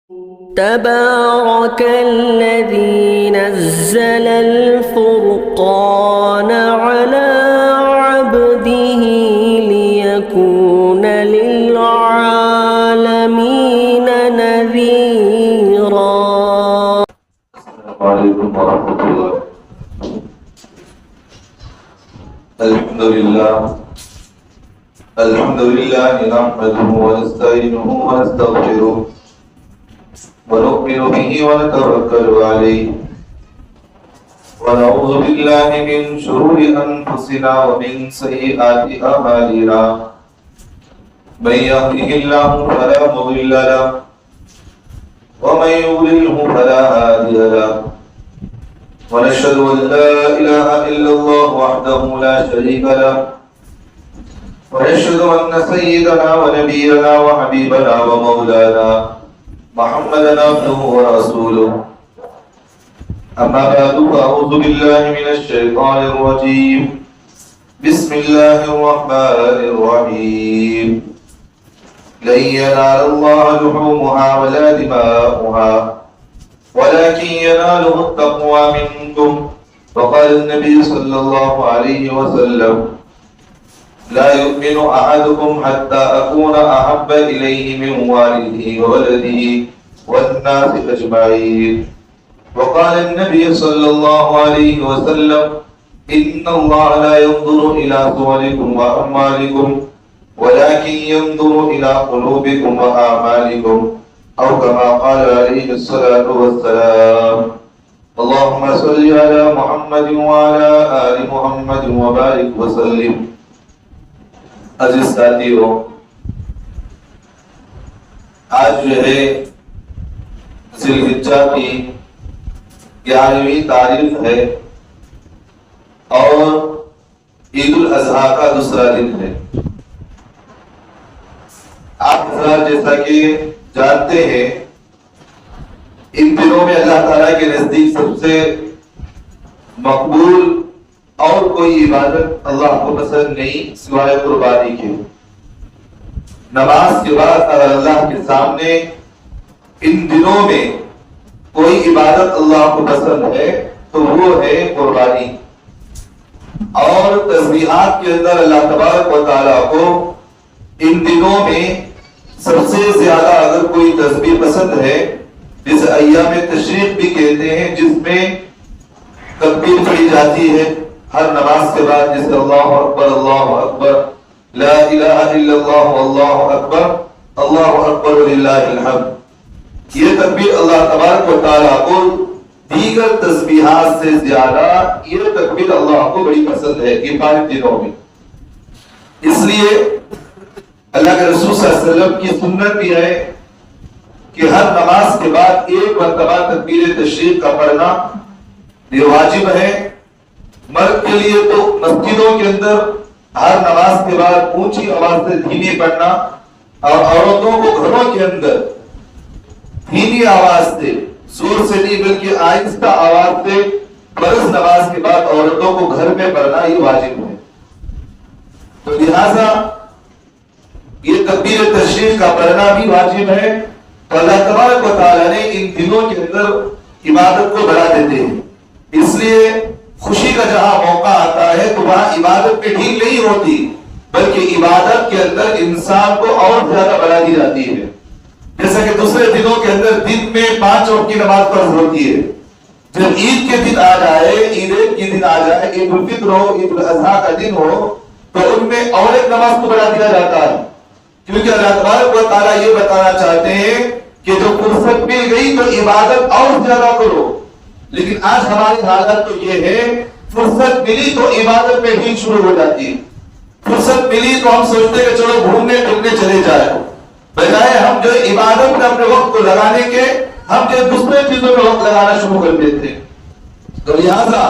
تبارك الذي نزل الفرقان على عبده ليكون للعالمين نذيرا. السلام عليكم ورحمة الله. الحمد لله نحمده ونستعينه ونستغفره ونؤمن به ونتوكل عليه ونعوذ بالله من شرور أنفسنا ومن سيئات أعمالنا. من يهده الله فلا مضل له ومن يضلله فلا هادي له. ونشهد أن لا إله إلا الله وحده لا شريك له. ونشهد أن سيدنا ونبينا وحبيبنا ومولانا محمدا عبده ورسوله. أما بعد فأعوذ بالله من الشيطان الرجيم. بسم الله الرحمن الرحيم. لن ينال الله لحومها ولا دماؤها ولكن يناله التقوى منكم. وقال النبي صلى الله عليه وسلم: لا يؤمن أحدكم حتى أكون أحب إليه من والده وولده والناس أجمعين. وقال النبي صلى الله عليه وسلم: إن الله لا ينظر إلى صوركم وأعمالكم ولكن ينظر إلى قلوبكم وأعمالكم، أو كما قال عليه الصلاة والسلام. اللهم صل على محمد وعلى آل محمد وبارك وسلم. عزیز ساتھیو، آج جو ہے ذی الحجہ کی 11ویں تاریخ ہے اور عید الاضحیٰ کا دوسرا دن ہے. آپ حضرات جیسا کہ جانتے ہیں، ان دنوں میں اللہ تعالیٰ کے نزدیک سب سے مقبول اور کوئی عبادت اللہ کو پسند نہیں سوائے قربانی کے. نماز کے بعد اگر اللہ کے سامنے ان دنوں میں کوئی عبادت اللہ کو پسند ہے تو وہ ہے قربانی. اور تسبیحات کے اندر اللہ تبارک و تعالیٰ کو ان دنوں میں سب سے زیادہ اگر کوئی تسبیح پسند ہے، جسے ایام تشریق بھی کہتے ہیں، جس میں تکبیر پڑھی جاتی ہے ہر نماز کے بعد، جیسے اللہ اکبر لا الہ الا اللہ اللہ اکبر وللہ الحمد. یہ تکبیر اللہ تبارک و تعالیٰ کو دیگر تسبیحات سے زیادہ یہ تکبیر اللہ کو بڑی پسند ہے یہ 5 دنوں میں. اس لیے اللہ کے رسول صلی اللہ علیہ وسلم کی سنت بھی ہے کہ ہر نماز کے بعد ایک مرتبہ تکبیر تشریق کا پڑھنا یہ واجب ہے. مرد کے لیے تو مسجدوں کے اندر ہر نماز کے بعد اونچی آواز سے دھیمی پڑھنا، اور عورتوں کو گھروں کے اندر دھیمی آواز سے، زور سے نہیں بلکہ آہستہ آواز سے فرض نماز کے بعد عورتوں کو گھر میں پڑھنا یہ واجب ہے. تو لہذا یہ تکبیر تشریق کا پڑھنا بھی واجب ہے. تو اللہ تبارک و تعالیٰ نے ان دنوں کے اندر عبادت کو بڑھا دیتے ہیں. اس لیے خوشی کا جہاں موقع آتا ہے تو وہاں عبادت پہ ڈھیل نہیں ہوتی، بلکہ عبادت کے اندر انسان کو اور زیادہ بڑھا دی جاتی ہے. جیسا کہ دوسرے دنوں کے اندر دن میں 5 وقت کی نماز فرض ہوتی ہے. جب عید کے دن آ جائے، عید کے دن آ جائے، عید الفطر ہو، عید الاضحیٰ کا دن ہو، تو ان میں اور ایک نماز کو بڑھا دیا جاتا ہے، کیونکہ اللہ تبارک و تعالیٰ یہ بتانا چاہتے ہیں کہ جو فرصت مل گئی تو عبادت اور زیادہ کرو. لیکن آج ہماری حالت تو یہ ہے، فرصت ملی تو عبادت میں ڈھیل شروع ہو جاتی ہے. فرصت ملی تو ہم سوچتے کہ چلو گھومنے پھرنے چلے جائے، بجائے ہم جو عبادت میں اپنے وقت کو لگانے کے ہم جو دوسرے چیزوں میں وقت لگانا شروع کر دیتے ہیں. تو لہذا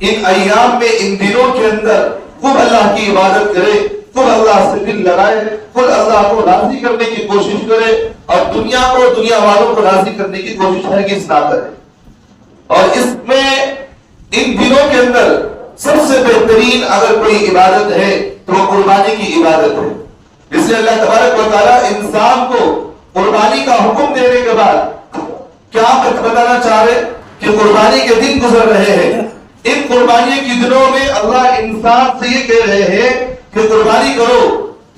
ان ایام میں، ان دنوں کے اندر خوب اللہ کی عبادت کرے، خوب اللہ سے دل لگائے، خود اللہ کو راضی کرنے کی کوشش کرے، اور دنیا کو، دنیا والوں کو راضی کرنے کی کوشش ہرگز نہ کرے. اور اس میں ان دنوں کے اندر سب سے بہترین اگر کوئی عبادت ہے تو وہ قربانی کی عبادت ہے. اس لیے اللہ تبارک و تعالیٰ انسان کو قربانی کا حکم دینے کے بعد کیا آپ بتانا چاہ رہے کہ قربانی کے دن گزر رہے ہیں. ان قربانی کے دنوں میں اللہ انسان سے یہ کہہ رہے ہیں کہ قربانی کرو.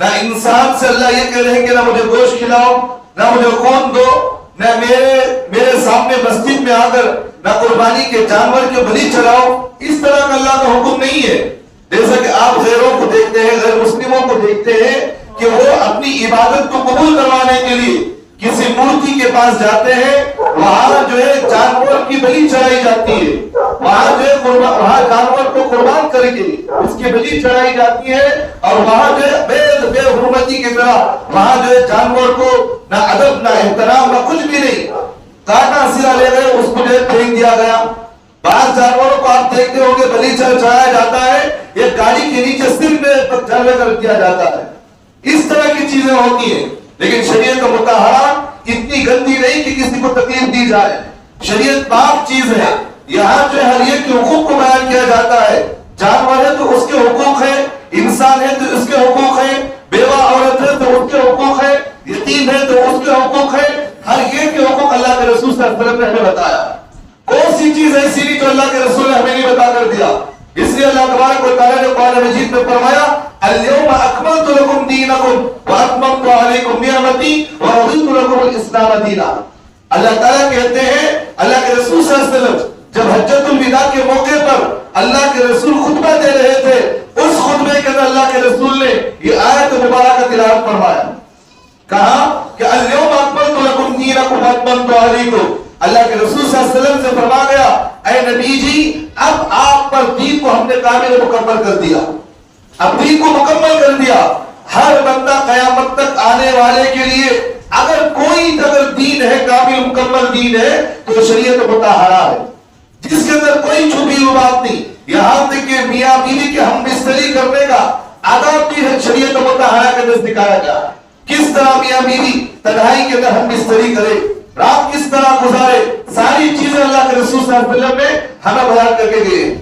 نہ انسان سے اللہ یہ کہہ رہے ہیں کہ نہ مجھے گوشت کھلاؤ، نہ مجھے خون دو، نہ میرے سامنے مسجد میں آ کر نہ قربانی کے جانور کے بلی چڑھاؤ. اس طرح کا اللہ کا حکم نہیں ہے. جیسا کہ آپ غیروں کو دیکھتے ہیں، غیر مسلموں کو دیکھتے ہیں کہ وہ اپنی عبادت کو قبول کروانے کے لیے کسی مورتی کے پاس جاتے ہیں، وہاں جو ہے جانور کی بلی چڑھائی جاتی ہے، وہاں جو ہے وہاں جانور کو قربان کر کے اس کی بلی چڑھائی جاتی ہے، اور وہاں جو ہے بے حرمتی کی طرح وہاں جو ہے جانور کو نہ ادب نہ احترام نہ کچھ بھی نہیں، کاٹا سرا لے گئے اس کو جو ہے پھینک دیا گیا. بعض جانوروں کو آپ دیکھتے ہوں گے بلی چڑھایا جاتا ہے، ایک گاڑی کے نیچے صرف جلوے کر دیا جاتا ہے. اس طرح کی چیزیں ہوتی ہیں. لیکن شریعت مطہرہ اتنی گندی نہیں کہ کسی کو تکلیف دی جائے. شریعت پاک چیز ہے. یہاں جو ہر ایک کے حقوق کو بیان کیا جاتا ہے. جانور ہے تو اس کے حقوق ہے، انسان ہے تو اس کے حقوق ہے، بیوہ عورت ہے تو اس کے حقوق ہے، یتیم ہے تو اس کے حقوق ہے. ہر ایک کے حقوق اللہ کے رسول صلی اللہ علیہ وسلم نے ہمیں بتایا. کون سی چیز ایسی نہیں جو اللہ کے رسول نے ہمیں نہیں بتا کر دیا. اس لیے اللہ تبارک و تعالیٰ نے قرآن مجید میں فرمایا اليوم اکملت لکم دینکم واتممت علیکم نعمتی ورضیت لکم الاسلام دینا. اللہ تعالیٰ کہتے ہیں، اللہ کے رسول صلی اللہ علیہ وسلم جب حجۃ الوداع کے موقع پر اللہ کے رسول خطبہ دے رہے تھے، اس خطبے کے اندر اللہ کے رسول نے یہ آیت مبارکہ تلاوت فرمایا. کہا کہ اليوم اکملت لکم دینکم واتممت علیکم. اللہ کے رسول صلی اللہ علیہ وسلم سے فرما گیا اے نبی جی اب آپ پر دین کو ہم نے کامل مکمل کر دیا. اب دین کو مکمل کر دیا. ہر بندہ قیامت تک آنے والے کے لیے اگر کوئی دین ہے، کامل مکمل دین ہے تو شریعت مطہرہ ہے، جس کے اندر کوئی چھپی ہوئی بات نہیں. یہاں تک کہ میاں بیوی کے ہم بستری کرنے کا آداب بھی ہے شریعت مطہرہ کے اندر سکھایا گیا. کس طرح میاں بیوی تنہائی کے اندر ہم بستری کرے، رات کس طرح گزارے، ساری چیزیں اللہ کے رسول صلی اللہ علیہ وسلم نے ہمیں بیان کر کے گئے.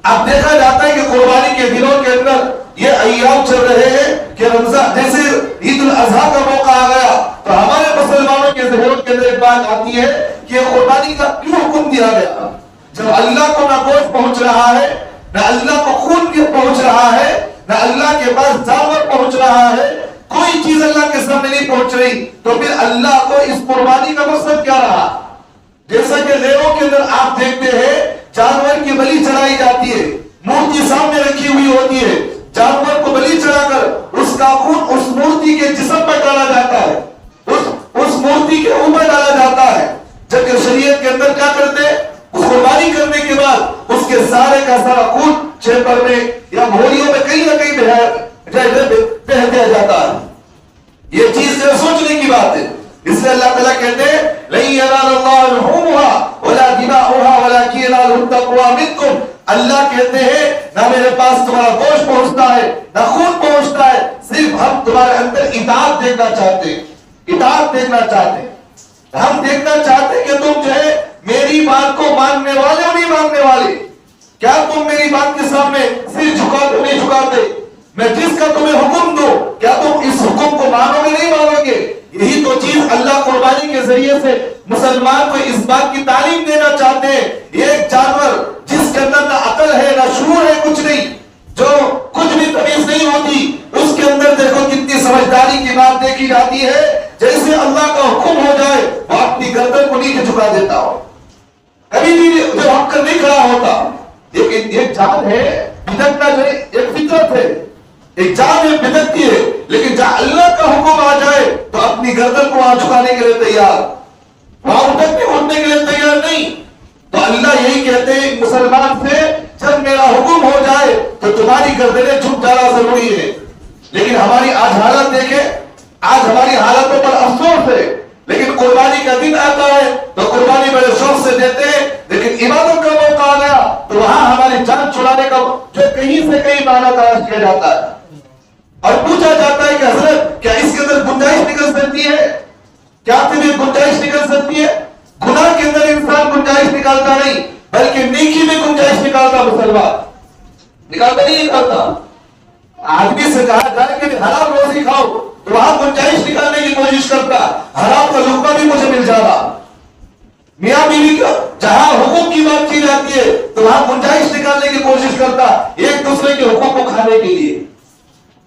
اب دیکھا جاتا ہے کہ قربانی کے دنوں کے اندر یہ ایام چل رہے ہیں کہ رمضان جیسے عید الاضحیٰ کا موقع آ گیا تو ہمارے مسلمانوں کے ذہنوں کے اندر ایک بات آتی ہے کہ قربانی کا کیوں حکم دیا گیا. جب اللہ کو نہ گوشت پہنچ رہا ہے، نہ اللہ کو خون پہنچ رہا ہے، نہ اللہ کے پاس جانور پہنچ رہا ہے، کوئی چیز اللہ کے سامنے نہیں پہنچ رہی، تو پھر اللہ کو اس قربانی کا مقصد کیا رہا؟ جیسا کہ غیروں کے اندر آپ دیکھتے ہیں جانور کی بلی چڑھائی جاتی ہے، مورتی سامنے رکھی ہوئی ہوتی ہے، جانور کو بلی چڑھا کر اس کا خون اس مورتی کے جسم پر ڈالا جاتا ہے، اس مورتی کے اوپر ڈالا جاتا ہے. جبکہ شریعت کے اندر کیا کرتے ہیں؟ قربانی کرنے کے بعد اس کے سارے کا سارا خون چھیپر میں یا بھوریوں میں کہیں نہ کہیں بہہ دیا جاتا ہے. یہ چیز سوچنے کی بات ہے. اس لیے اللہ تعالیٰ کہتے ہیں لَن يَنَالَ اللَّهَ لُحُومُهَا وَلَا دِمَاؤُهَا وَلَكِنْ يَنَالُهُ التَّقْوَىٰ مِنكُمْ. اللہ کہتے ہیں نہ میرے پاس تمہارا گوشت پہنچتا ہے نہ خون پہنچتا ہے، صرف ہم تمہارے اندر اطاعت دیکھنا چاہتے ہیں. اطاعت دیکھنا چاہتے ہیں. ہم دیکھنا چاہتے ہیں کہ تم جو ہے میری بات کو ماننے والے اور نہیں ماننے والے. کیا تم میری بات کے سامنے سر جھکاتے نہیں جھکاتے؟ میں جس کا تمہیں حکم دوں کیا تم اس حکم کو مانو گے نہیں مانو گے؟ یہی تو چیز اللہ قربانی کے ذریعے سے مسلمان کو اس بات کی تعلیم دینا چاہتے ہیں. ایک جانور جس کے اندر نہ عقل ہے نہ شعور ہے، کچھ نہیں، جو کچھ بھی تمیز نہیں ہوتی، اس کے اندر دیکھو کتنی سمجھداری کی بات دیکھی جاتی ہے. جیسے اللہ کا حکم ہو جائے وہ اپنی گردن کو نیچے جھکا دیتا ہو، کبھی بھی جو ہٹ کر نہیں کھڑا ہوتا. ایک جان ہے بدکنا، جو ایک فطرت ہے، ایک جان ہے بدکتی ہے، لیکن جہاں اللہ کا حکم آ جائے تو اپنی گردن کو وہاں جھکانے کے لیے تیار، وہاں اٹھنے کے لیے تیار نہیں. تو اللہ یہی کہتے ہیں مسلمان سے جب میرا حکم ہو جائے تو تمہاری گردنیں جھک جانا ضروری ہے. لیکن ہماری آج حالت دیکھیں، آج ہماری حالتوں پر افسوس ہے. لیکن قربانی کا دن آتا ہے تو قربانی بڑے شوق سے دیتے ہیں، لیکن عبادت کا موقع آ گیا تو وہاں ہماری جان چھڑانے کا جو کہیں سے کہیں معنی تلاش کیا جاتا ہے اور پوچھا جاتا ہے کہ حضرت کیا اس کے اندر گنجائش نکل سکتی ہے؟ کیا تمہیں گنجائش نکل سکتی ہے؟ گناہ کے اندر انسان گنجائش نکالتا نہیں بلکہ نیکی میں گنجائش نکالتا. مسلمان نکالتا نہیں نکالتا. آدمی سے کہا جائے کہ حلال روزی کھاؤ تو وہاں گنجائش نکالنے کی کوشش کرتا، حرام کا لقمہ بھی مجھے مل جا رہا۔ میاں بیوی کا جہاں حقوق کی بات کی جاتی ہے تو وہاں گنجائش نکالنے کی کوشش کرتا ایک دوسرے کے حقوق کو کھانے کے لیے۔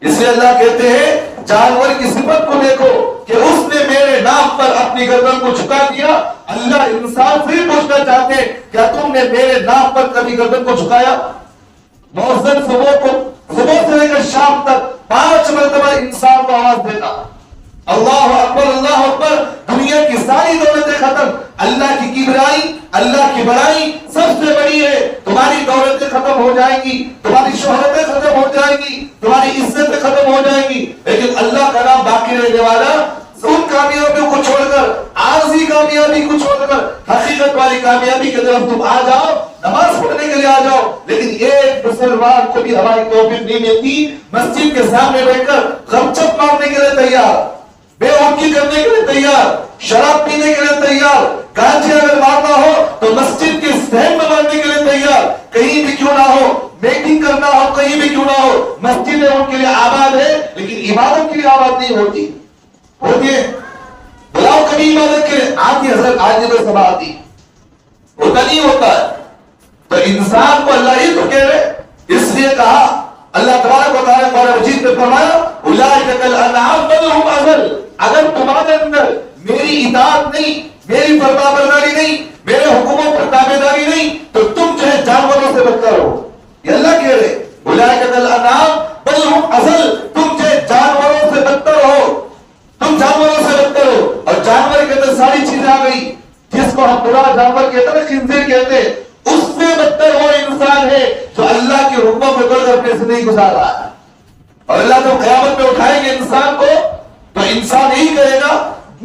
اس لیے اللہ کہتے ہیں جانور کی صفت کو دیکھو کہ اس نے میرے نام پر اپنی گردن کو جھکا دیا۔ اللہ انسان سے پوچھنا چاہتے ہیں کیا تم نے میرے نام پر کبھی گردن کو جھکایا؟ مؤذن صبح سے لے کر شام تک 5 مرتبہ انسان کو آواز دیتا، اللہ اکبر اللہ اکبر، دنیا کی ساری دولتیں ختم، اللہ کی کبریائی اللہ کی بڑائی سب سے بڑی ہے، تمہاری دولتیں ختم ہو جائیں گی، تمہاری شہرتیں ختم ہو جائیں گی، تمہاری عزتیں ختم ہو جائیں گی، لیکن اللہ کا نام باقی رہنے والا ان کامیابیوں کو چھوڑ کر، عارضی کامیابی کو چھوڑ کر حقیقت والی کامیابی کی طرف تم آ جاؤ، نماز پڑھنے کے لیے آ جاؤ۔ لیکن ایک مسلمان کو بھی ہماری توفیق نہیں ملتی مسجد کے سامنے بیٹھ کر غمچپ مارنے کے لیے تیار، بے وقتی کرنے کے لیے تیار، شراب پینے کے لیے تیار، گانجے اگر مارنا ہو تو مسجد کے صحن میں مارنے کے لیے تیار، کہیں بھی کیوں نہ ہو، میٹنگ کرنا ہو کہیں بھی کیوں نہ ہو، مسجدیں ان کے لیے آباد ہے لیکن عبادت کے لیے آباد نہیں ہوتی ہے۔ بلاؤ کبھی عبادت کے لیے آتی حضرت آج میں سب آتی ہوتا نہیں ہوتا ہے، تو انسان کو اللہ ہی تو کہہ رہے، اس لیے کہا اللہ تبارک و تعالیٰ قرآن مجید میں فرمایا اولئک کالانعام بل ھم اضل، اگر تمہارے اندر میری اطاعت نہیں، میری فرمانبرداری نہیں، میرے حکموں پر تابعداری نہیں تو تم جو ہے جانوروں سے بدتر ہو۔ یہ اللہ کہہ رہے اولئک کالانعام بل ھم اضل، تم جو ہے جانوروں سے بدتر ہو، تم جانوروں سے بدتر ہو۔ اور جانور کے اندر ساری چیزیں آ گئی، جس کو ہم برا جانور کہتے ہیں، خنزیر کہتے ہیں، اس سے بدتر وہ انسان ہے جو اللہ کے حکموں کو توڑ کر اپنی زندگی گزار رہا ہے۔ اور اللہ جب قیامت میں اٹھائیں گے انسان کو تو انسان یہی کہے گا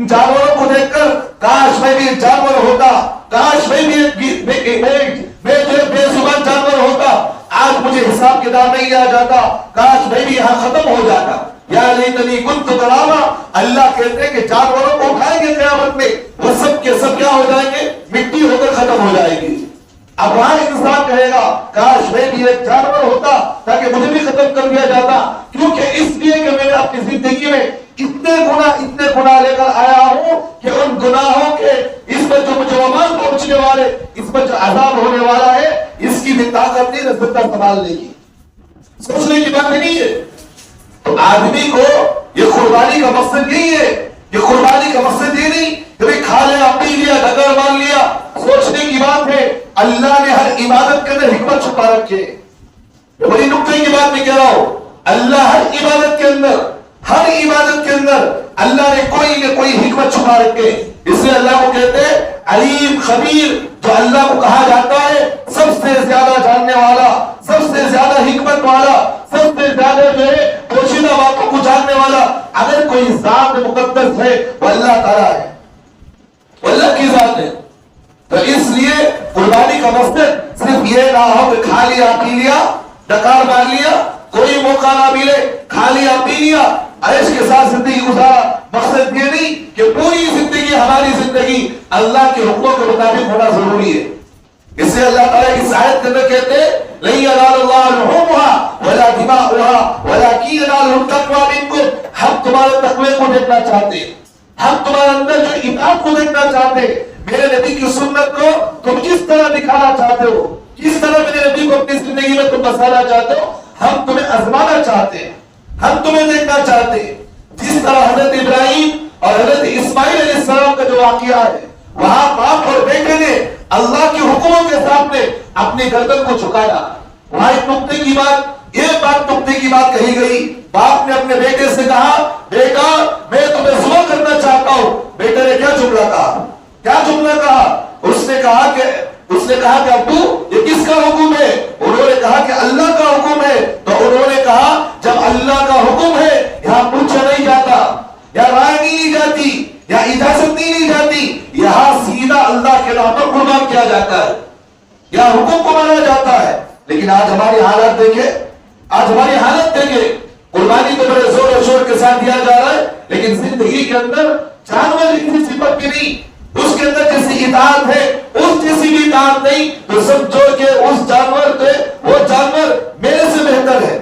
جانوروں کو دیکھ کر کاش میں بھی ایک جانور ہوتا، کاش میں بھی بے زبان جانور ہوتا، آج مجھے حساب کتاب نہیں آ جاتا، کاش میں بھی یہاں ختم ہو جاتا، یا لیتنی کنت تراما۔ اللہ کہتے ہیں کہ جانوروں کو اٹھائیں گے قیامت میں، وہ سب کے سب کیا ہو جائیں گے؟ مٹی ہو کر ختم ہو جائے گی۔ اب وہاں انسان کہے گا کاش میں بھی ایک جانور ہوتا تاکہ مجھے بھی ختم کر دیا جاتا، کیونکہ اس لیے کہ میں نے اپنی زندگی میں اتنے گناہ لے کر آیا ہوں کہ ان گناہوں کے اس پر جو مجھے وبال پہنچنے والے، اس پر جو عذاب ہونے والا ہے، اس کی بھی طاقت نہیں رسالت سنبھالنے کی، سوچنے کی بات نہیں ہے۔ تو آدمی کو یہ قربانی کا مقصد یہی ہے، یہ قربانی کا مقصد یہ نہیں کہ کھا لیا پی لیا ڈگر مار لیا، سوچنے کی بات ہے اللہ نے ہر عبادت کے اندر حکمت چھپا رکھے۔ بڑی نقطے کی بات میں کہہ رہا ہوں، اللہ ہر عبادت کے اندر اللہ نے کوئی نہ کوئی حکمت چھپا رکھے۔ اس لیے اللہ کو کہتے ہیں علیم خبیر، جو اللہ کو کہا جاتا ہے سب سے زیادہ جاننے والا، سب سے زیادہ حکمت والا، سب سے زیادہ جو ہے پوشیدہ باتوں کو جاننے والا۔ اگر کوئی ذات مقدس ہے وہ اللہ تعالیٰ ہے، وہ اللہ کی ذات ہے۔ تو اس لیے قربانی کا مقصد صرف یہ نہ ہو کہ کھا لیا پی لیا ڈکار مار لیا، کوئی موقع نہ ملے کھا لیا پی لیا عیش کے ساتھ زندگی گزارا۔ مقصد یہ نہیں کہ پوری زندگی ہماری زندگی اللہ کے حکموں کے مطابق ہونا ضروری ہے۔ اس سے اللہ تعالیٰ کی آیت کے اندر کہتے ہیں لَن يَنَالَ اللَّهَ لُحُومُهَا وَلَا دِمَاؤُهَا وَلَٰكِنْ يَنَالُهُ التَّقْوَىٰ مِنكُمْ۔ ہم تمہارے تقوی کو دیکھنا چاہتے ہیں، ہم تمہارے اندر جو اطاعت کو دیکھنا چاہتے ہیں، میرے نبی کی سنت کو تم کس طرح دکھانا چاہتے ہو، کس طرح میرے نبی کو اپنی زندگی میں تم بسانا چاہتے ہو، ہم تمہیں آزمانا چاہتے ہیں، ہم تمہیں دیکھنا چاہتے ہیں۔ جس طرح حضرت ابراہیم اور حضرت اسماعیل علیہ السلام کا جو واقعہ ہے، وہاں باپ اور بیٹے نے اللہ کے حکموں کے سامنے اپنی گردن کو جھکایا۔ وہاں ایک نقطے کی بات کہی گئی، باپ نے اپنے بیٹے سے کہا بیٹا میں تمہیں ذبح کرنا چاہتا ہوں۔ بیٹے نے کیا جملہ کہا؟ اس نے کہا کہ ابو یہ کس کا حکم ہے؟ انہوں نے کہا کہ اللہ کا حکم ہے۔ تو انہوں نے کہا جب اللہ کا حکم ہے یہاں پوچھا نہیں جاتا، یا رائے نہیں جاتی، یا اجازت نہیں جاتی، یہاں سیدھا اللہ کے نام پر قربان کیا جاتا ہے، یا حکم کو مانا جاتا ہے۔ لیکن آج ہماری حالت دیکھیں، قربانی تو بڑے زور و شور کے ساتھ دیا جا رہا ہے، لیکن زندگی کے اندر جانور کی صفت بھی نہیں، اس کے اندر جیسی اطاعت ہے اس جیسی بھی اطاعت نہیں، تو سمجھو کہ وہ جانور میرے سے بہتر ہے،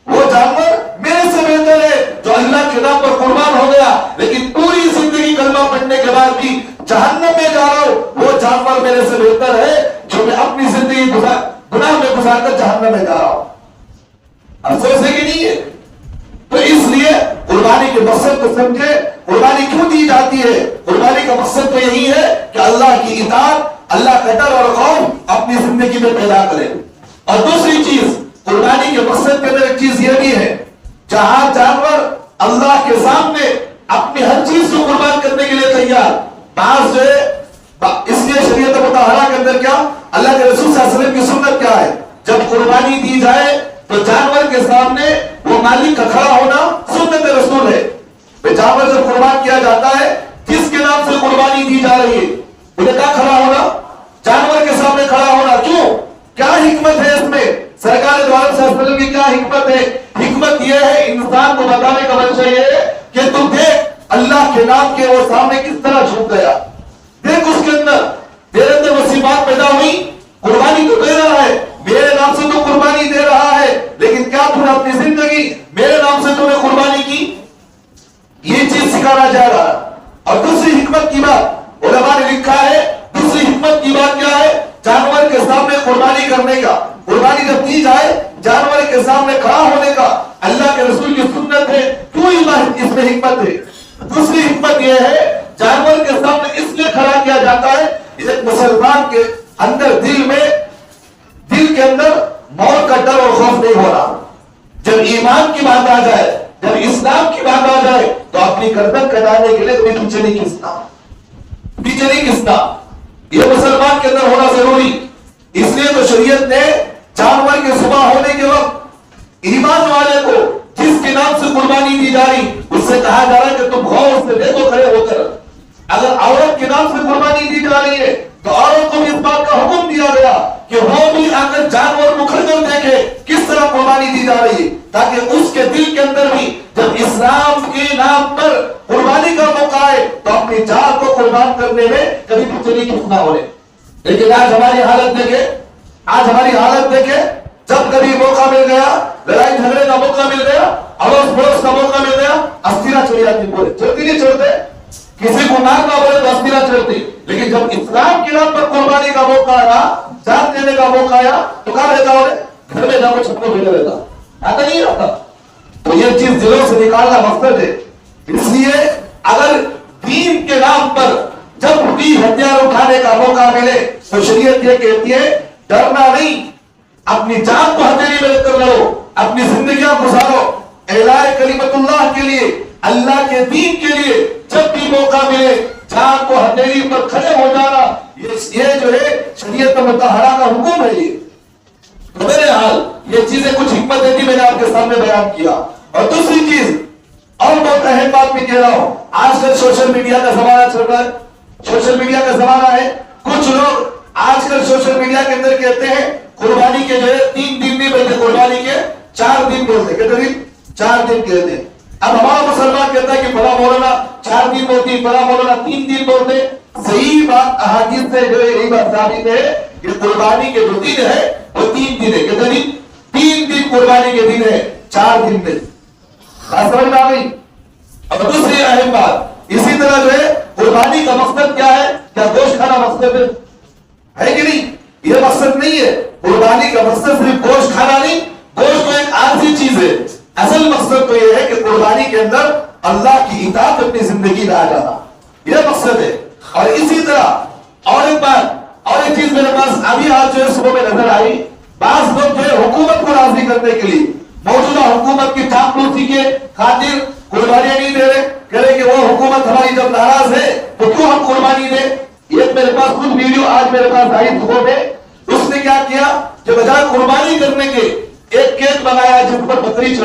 وہ جانور میرے سے بہتر ہے جو اللہ کے نام پر قربان ہو گیا لیکن پوری زندگی کلمہ پڑھنے کے بعد بھی جہنم میں جا رہا ہوں، وہ جانور میرے سے بہتر ہے جو میں اپنی زندگی گناہ میں گزار کر جہنم میں جا رہا ہوں۔ افسوس ہے کہ نہیں ہے؟ تو اس لیے قربانی کے مقصد کو سمجھے، قربانی کیوں دی جاتی ہے؟ قربانی کا مقصد تو یہی ہے کہ اللہ کی اطاعت، اللہ کا ڈر اور خوف اپنی زندگی میں پیدا کرے۔ اور دوسری چیز قربانی کے مقصد کے اندر ایک چیز یہ بھی ہے، جہاں جانور اللہ کے سامنے اپنی ہر چیز کو قربان کرنے کے لیے تیار، بعض جو ہے اس لیے شریعت مطہرہ کے اندر کیا اللہ کے رسول صلی اللہ علیہ وسلم کی سنت کیا ہے، جب قربانی دی جائے تو جانور کے سامنے وہ مالک کا کھڑا ہونا سنت رسول ہے۔ جانور جب قربان کیا جاتا ہے، جس کے نام سے قربانی دی جا رہی ہے انہیں کیا کھڑا ہونا؟ جانور کے سامنے کھڑا ہونا۔ کیوں؟ کیا حکمت ہے اس میں؟ سرکار دو عالم صلی اللہ علیہ وسلم کی کیا حکمت ہے؟ حکمت یہ ہے انسان کو بتانے کا منشا یہ ہے کہ تم دیکھ اللہ کے نام کے وہ سامنے کس طرح جھک گیا، دیکھ اس کے اندر تیرے اندر وہ بات پیدا ہوئی، قربانی تو دے رہا ہے، میرے نام سے تو قربانی دے رہا ہے، لیکن کیا تم نے اپنی زندگی میرے نام سے تم نے قربانی کی؟ یہ چیز سکھانا جا رہا ہے۔ اور دوسری حکمت کی بات علماء نے لکھا ہے، دوسری حکمت کی بات کیا ہے؟ جانور کے سامنے قربانی کرنے کا، قربانی جب دی جائے جانور کے سامنے کھڑا ہونے کا اللہ کے رسول کی سنت ہے، کیوں اس میں حکمت ہے؟ دوسری حکمت یہ ہے جانور کے سامنے اس لیے کھڑا کیا جاتا ہے، ایک مسلمان کے اندر دل کے اندر موت کا ڈر اور خوف نہیں ہو رہا۔ جب ایمان کی بات آ جائے، جب اسلام کی بات آ جائے تو اپنی گردن کٹانے کے لیے کوئی پیچھے نہیں کھستا۔ یہ مسلمان کے اندر ہونا ضروری۔ اس لیے تو شریعت نے جانور کے ذبح ہونے کے وقت ایمان والے کو جس کے نام سے قربانی دی جا رہی اس سے کہا جا رہا ہے کہ تم غور سے دیکھو کھڑے ہو کر۔ اگر عورت کے نام سے قربانی دی جا رہی ہے تو عورت کو بھی اس بات کا حکم دیا گیا کہ وہ بھی آ کر جانور کو کھڑ کر دیکھے کس طرح قربانی دی جا رہی ہے، تاکہ اس کے دل کے اندر بھی جب اسلام کے نام پر قربانی کا موقع آئے تو اپنی جان کو قربان کرنے میں کبھی پیچھے نہیں کھسنا ہو رہے۔ لیکن آج ہماری حالت دیکھے، جب کبھی موقع مل گیا، لڑائی جھگڑے کا موقع مل گیا، اڑوس پڑوس کا موقع مل گیا، استیرا چلی جاتی، بولے چلتی نہیں چھوڑتے، کسی کو مارنا بولے تو استیرا چڑھتی۔ لیکن جب اسلام کے نام پر قربانی کا موقع آیا، جان دینے کا موقع آیا تو کہاں رہتا ہو؟ گھر میں جاؤ چھت کو بھیجا رہتا، آتا نہیں رہتا۔ تو یہ چیز دلوں سے نکالنا مقصد ہے۔ اس لیے اگر دین کے نام پر جب بھی ہتھیار اٹھانے کا موقع ملے تو شریعت یہ کہتی ہے ڈرنا نہیں، اپنی جان کو ہتھیلی میں رکھ کر لڑو، اپنی زندگیاں گزارو اعلاء کلمت اللہ کے لیے، اللہ کے دین کے لیے۔ جب بھی موقع ملے جان کو ہتھیلی پر کھڑے ہو جانا، یہ جو ہے شریعت مطہرہ کا حکم ہے۔ یہ تو میرے حال یہ چیزیں کچھ حکمتیں تھی، میں نے آپ کے سامنے بیان کیا۔ اور دوسری چیز اور بہت اہم بات میں کہہ رہا ہوں، آج کل سوشل میڈیا کا زمانہ چل رہا ہے، سوشل میڈیا کا زمانہ ہے۔ کچھ لوگ آج کل سوشل میڈیا کے اندر کہتے ہیں قربانی کے جو ہے 3 دن نہیں بلکہ قربانی کے 4 دن بولتے، کہتے ہیں 4 دن کہتے ہیں۔ اب ہمارا مسلمان کہتا ہے کہ بڑا مولانا 4 دن بولتی، بڑا مولانا 3 دن بولتے۔ صحیح بات احادیث سے جو ہے یہی بات ثابت ہے کہ قربانی کے جو دن ہے وہ 3 دن ہے، کہتے ہیں 3 دن قربانی کے دن ہے، 4 دن نہیں۔ سمجھ میں آ گئی؟ اب دوسری اہم بات، اسی طرح جو ہے قربانی کا مقصد کیا ہے؟ کیا گوشت کھانا مقصد ہے کہ نہیں؟ یہ مقصد نہیں ہے۔ قربانی کا مقصد صرف گوشت کھانا نہیں، گوشت تو ایک عارضی چیز ہے، اصل مقصد تو یہ ہے کہ قربانی کے اندر اللہ کی اطاعت اپنی زندگی میں آ جانا، یہ مقصد ہے۔ اور اسی طرح اور ایک بات، اور ایک چیز میرے پاس ابھی آج جو ہے صبح میں نظر آئی، بعض لوگ جو ہے حکومت کو راضی کرنے کے لیے موجودہ حکومت کی چاپلوسی کے خاطر قربانیاں نہیں دے رہے، کہہ رہے کہ وہ حکومت ہماری جب ناراض ہے تو کیوں ہم قربانی دیں۔ یہ میرے پاس خود ویڈیو آج میرے پاس آئی صبح میں، اس نے کیا کیا کہ بجائے قربانی کرنے کے ایک کیک بنایا جس پر بکری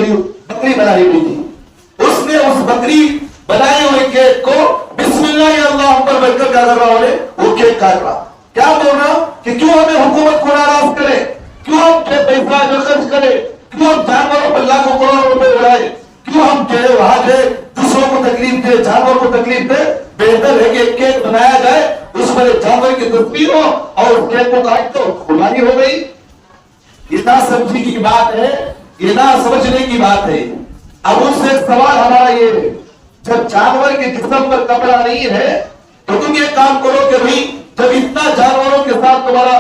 بنائی ہوئی تھی، اس نے اس بکری بنائے ہوئے کیک کو بسم اللہ یا اللہ اکبر بول کر کیا کر رہا ہے وہ کیک کاٹ رہا، کیا بول رہا کہ کیوں ہمیں حکومت کو ناراض کرے، کیوں ہم پیسہ جو خرچ کرے، کیوں ہم جانوروں پر لاکھوں کروڑوں روپے اڑائے، کیوں ہم جو وہاں جو دوسروں کو تکلیف دے، جانور کو تکلیف دے۔ بہتر ہے کہ ایک کیک بنایا جائے، اس پر ایک جانور کی تصویر ہو اور اس کیک کو کاٹ تو قربانی ہو گئی۔ یہ نہ سمجھی کی بات ہے، یہ نہ سمجھنے کی بات ہے۔ اب ان سے ایک سوال ہمارا یہ ہے، جب جانور کے جسم پر کپڑا نہیں ہے تو تم یہ کام کرو کہ بھئی جب اتنا جانوروں کے ساتھ تمہارا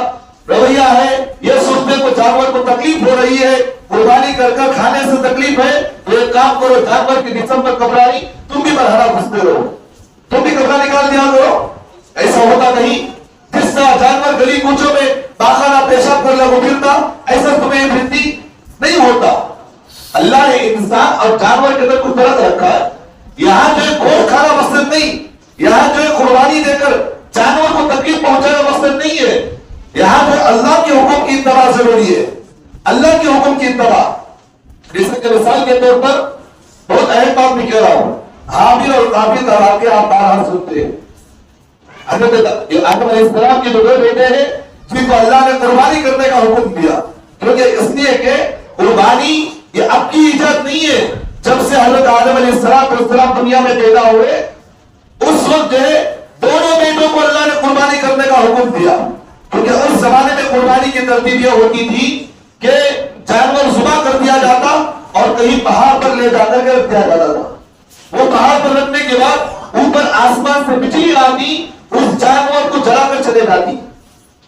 رویہ ہے، یہ سوچنے کو جانور کو تکلیف ہو رہی ہے، قربانی کر کر کھانے سے تکلیف ہے، تو ایک کام کرو، جانور کے جسم پر کپڑا نہیں، تم بھی مرحلہ گھستے رہو، تم بھی کپڑا نکال دیا کرو۔ ایسا ہوتا نہیں، جس طرح جانور گلی کوچوں میں باخانہ پیشاب کر لگو پھرتا، ایسا تمہیں پھرتی نہیں ہوتا۔ اللہ نے انسان اور جانور کے اندر کچھ فرق رکھا ہے۔ یہاں جو ہے گوشت کھانا مقصد نہیں، یہاں جو ہے قربانی دے کر جانور کو تکلیف پہنچانا مقصد نہیں ہے، یہاں جو ہے اللہ کے حکم کی اتباع ضروری ہے، اللہ کے حکم کی اتباع۔ جیسے کہ مثال کے طور پر بہت اہم بات میں کہہ رہا ہوں، حابیل اور قابیل کا واقعہ آپ بارہا سنتے ہیں۔ حضرت آدم علیہ السلام کے جو دو بیٹے ہیں جن کو اللہ نے قربانی کرنے کا حکم دیا، کیونکہ اس لیے کہ قربانی یہ اب کی ایجاد نہیں ہے، جب سے حضرت آدم علیہ السلام دنیا میں پیدا ہوئے اس وقت جو ہے دونوں بیٹوں کو اللہ نے قربانی کرنے کا حکم دیا، کیونکہ اس زمانے میں قربانی کی ترتیب یہ ہوتی تھی کہ جانور ذبح کر دیا جاتا اور کہیں پہاڑ پر لے جا کر کے رکھ دیا جاتا تھا۔ وہ پہاڑ پر رکھنے کے بعد اوپر آسمان سے بجلی آتی، اس جانور کو جلا کر چلے جاتی۔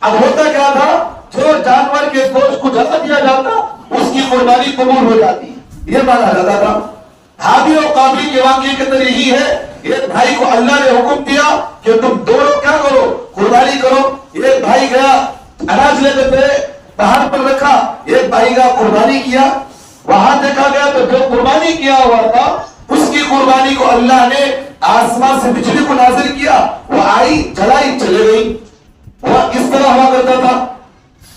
اب ہوتا کیا تھا، جو جانور کے گوشت کو جلا دیا جاتا اس کی قربانی قبول ہو جاتی، یہ مانا جاتا تھا۔ حابیل اور قابیل کے واقعے کے اندر یہی ہے، ایک بھائی کو اللہ نے حکم دیا کہ تم دونوں کیا کرو، قربانی کرو۔ ایک بھائی گیا اناج لے کر پہاڑ پر رکھا، ایک بھائی کا قربانی کیا، وہاں دیکھا گیا تو جو قربانی کیا ہوا تھا اس کی قربانی کو اللہ نے آسمان سے بجلی کو نازل کیا، وہ آئی جلائی چلے گئی، وہ اس طرح ہوا کرتا تھا۔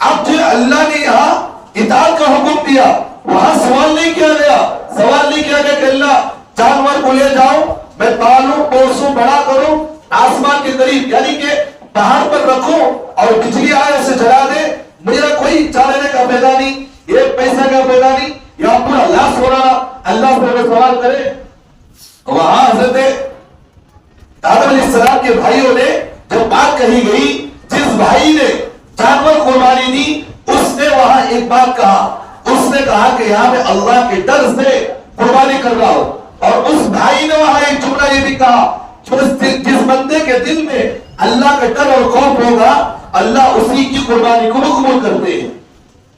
اب جو اللہ نے یہاں اطاعت کا حکم دیا، وہاں سوال نہیں کیا گیا، سوال نہیں کیا گیا کہ اللہ جانور کو لے جاؤ، میں پالوں پوسوں بڑا کروں آسمان کے قریب، یعنی کہ پہاڑ پر رکھو اور بجلی آئے اسے جلا دے، میرا کوئی چلانے کا فائدہ نہیں، ایک پیسہ کا فائدہ نہیں، یا پورا لاس ہو رہا، اللہ سے سوال کرے۔ وہاں حضرت آدم علیہ السلام کے بھائیوں نے جب بات کہی گئی، جس بھائی نے جانور قربانی دی اس نے وہاں ایک بات کہا، اس نے کہا کہ یہاں میں اللہ کے ڈر سے قربانی کر رہا ہوں، اور اس بھائی نے وہاں ایک جملہ یہ بھی کہا، جس بندے کے دل میں اللہ کا ڈر اور خوف ہوگا اللہ اسی کی قربانی کو قبول کرتے ہیں۔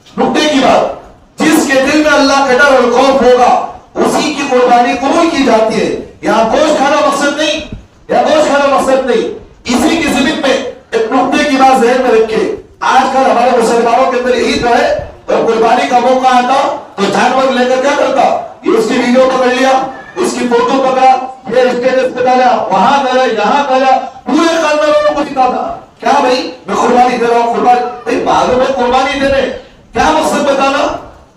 نکتے کی بات، جس کے دل میں اللہ کا ڈر اور خوف ہوگا اسی کی قربانی قبول کی جاتی ہے۔ یہاں گوشت کھانا مقصد نہیں، یا گوشت کھانا مقصد نہیں۔ اسی کی ضمن میں ایک نکتے کی بات ذہن میں رکھے، آج کل ہمارے مسلمانوں کے اندر یہی تو ہے، اور قربانی کا موقع آتا تو جانور لے کر کیا کرتا، یہ اس کی ویڈیو پکڑ لیا، اس کی فوٹو پکڑا، یہ اسٹیٹس پہ ڈالا، وہاں ڈالا، یہاں ڈالا، پورے خاندانوں کو دکھا تھا کیا بھائی میں قربانی دے رہا ہوں، قربانی بھائی بعدوں میں قربانی دے رہے، کیا مقصد بتانا،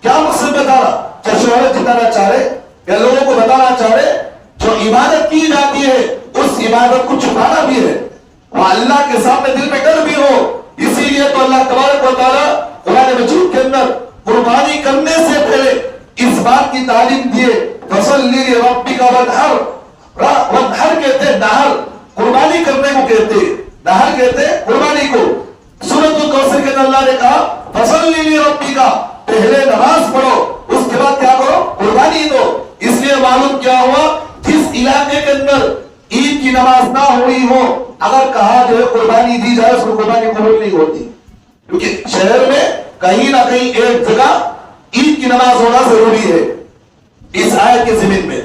کیا مقصد بتانا، کیا شہرت جتانا چاہ رہے، یا لوگوں کو بتانا چاہ رہے جو عبادت کی جاتی ہے اس عبادت کو چھپانا بھی ہے، وہ اللہ کے سامنے دل میں ڈر بھی ہو۔ اسی لیے تو اللہ تبارک و تعالیٰ قرآن مجید کے اندر قربانی کرنے سے پہلے اس بات کی تعلیم دیے، فَصَلِّ لِرَبِّكَ وَانْحَرْ، وانحر کہتے ہیں نہر، قربانی کرنے کو کہتے ہیں، نہر کہتے ہیں قربانی کو۔ سورۃ الکوثر کے اندر اللہ نے کہا فَصَلِّ لِرَبِّكَ، پہلے نماز پڑھو اس کے بعد کیا کرو، قربانی دو۔ اس لیے معلوم کیا ہوا، جس علاقے کے اندر عید کی نماز نہ ہوئی ہو، اگر کہا جو ہے قربانی دی جائے اس کو قربانی قبول نہیں ہوتی، کیونکہ شہر میں کہیں نہ کہیں ایک جگہ عید کی نماز ہونا ضروری ہے اس آیت کے ضمن میں۔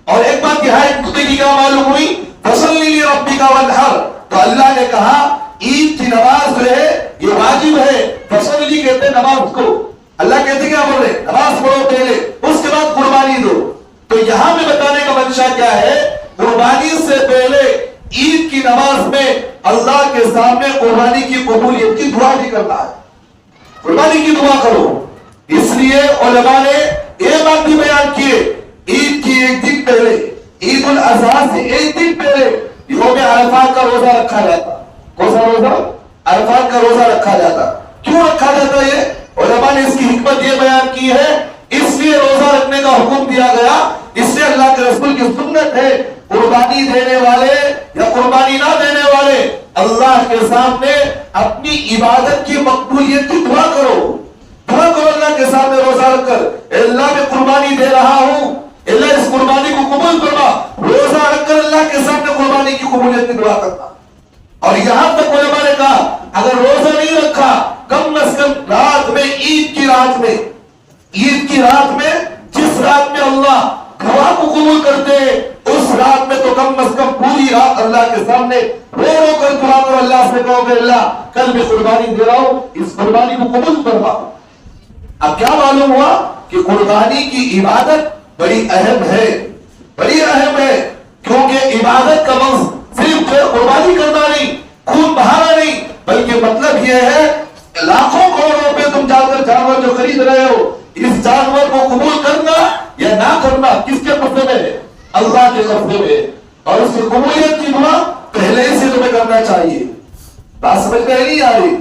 اور ایک بات یہ ہے کی کیا معلوم ہوئی، فَصَلِّ لِرَبِّكَ وَانْحَرْ، تو اللہ نے کہا عید کی نماز جو ہے یہ واجب ہے، فَصَلِّ کہتے ہیں نماز کو، اللہ کہتے کیا بول رہے، نماز پڑھو پہلے اس کے بعد قربانی دو۔ تو یہاں میں بتانے کا منشا کیا ہے، قربانی سے پہلے عید کی نماز میں اللہ کے سامنے قربانی کی قبولیت کی دعا بھی کرنا ہے، قربانی کی دعا کرو۔ اس لیے علماء نے یہ بات بھی بیان کیے، عید کی ایک دن پہلے، عید الاضحیٰ سے ایک دن پہلے یوم عرفات کا روزہ رکھا جاتا۔ کون سا روزہ؟ عرفات کا روزہ رکھا جاتا۔ کیوں رکھا جاتا ہے؟ علماء نے اس کی حکمت یہ بیان کی ہے، اس لیے روزہ رکھنے کا حکم دیا گیا، اس لیے اللہ کے رسول کی سنت ہے قربانی دینے والے یا قربانی نہ دینے والے اللہ کے سامنے اپنی عبادت کی مقبولیت کی دعا کرو، دعا کرو اللہ کے سامنے روزہ رکھ کر، اے اللہ میں قربانی دے رہا ہوں، اللہ اس قربانی کو قبول فرما. روزہ رکھ کر اللہ کے سامنے قربانی کی قبولیت کی دعا کرنا. اور یہاں تک علماء نے کہا اگر روزہ نہیں رکھا کم از کم رات میں عید کی رات میں جس رات میں اللہ گواہ کو قبول کرتے اس رات میں تو کم از کم پوری رات اللہ کے سامنے رو رو کر دعا کرو. اللہ سے کہو کہ اللہ کل میں قربانی دے رہا ہوں, اس قربانی کو قبول فرما. اب کیا معلوم ہوا کہ قربانی کی عبادت بڑی اہم ہے کیونکہ عبادت کا مقصد صرف قربانی کرنا نہیں, خون بہانا نہیں, بلکہ مطلب یہ ہے لاکھوں کروڑوں روپے تم جا کر جانور جو خرید رہے ہو اس جانور کو قبول کرنا یا نہ کرنا کس کے قبضے میں ہے؟ اللہ کے قبضے میں. اور اس کی قبولیت کی دعا پہلے سے تمہیں کرنا چاہیے. بات سمجھ میں نہیں آ رہی؟